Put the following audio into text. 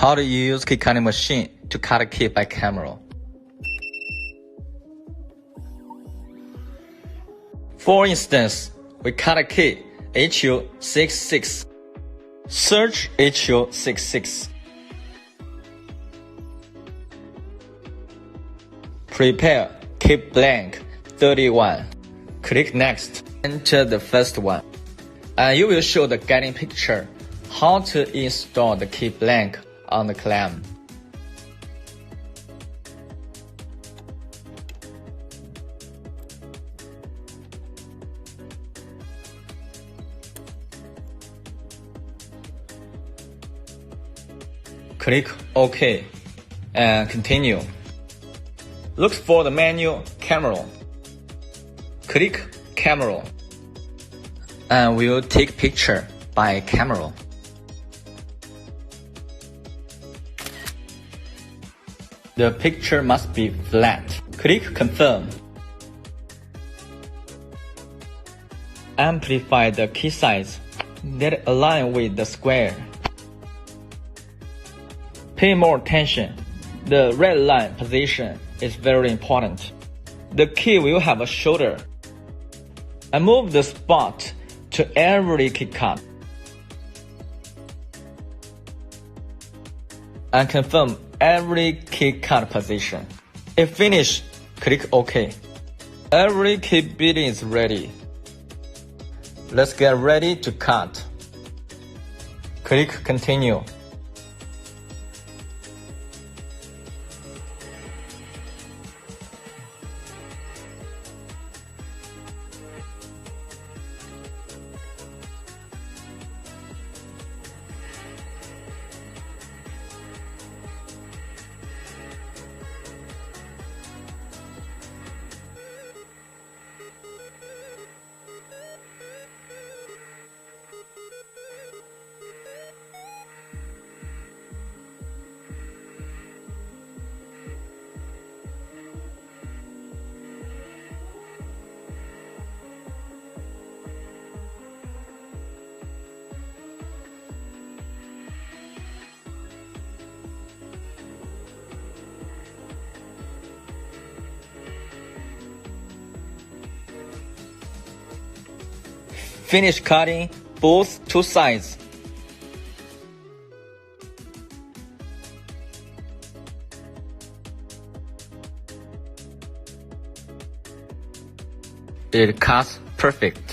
How do you use key cutting machine to cut a key by camera? For instance, we cut a key HU66. Search HU66. Prepare key blank 31. Click Next. Enter the first one. And you will show the guiding picture how to install the key blank on the clamp. Click OK and continue. Look for the menu Camera. Click Camera and we'll take picture by camera. The picture must be flat. Click Confirm. Amplify the key size. Let it align with the square. Pay more attention. The red line position is very important. The key will have a shoulder. And move the spot to every key cut. And confirm every key cut position. If finished, click OK. Every key bit is ready. Let's get ready to cut. Click Continue. Finish cutting both two sides. It cuts perfect.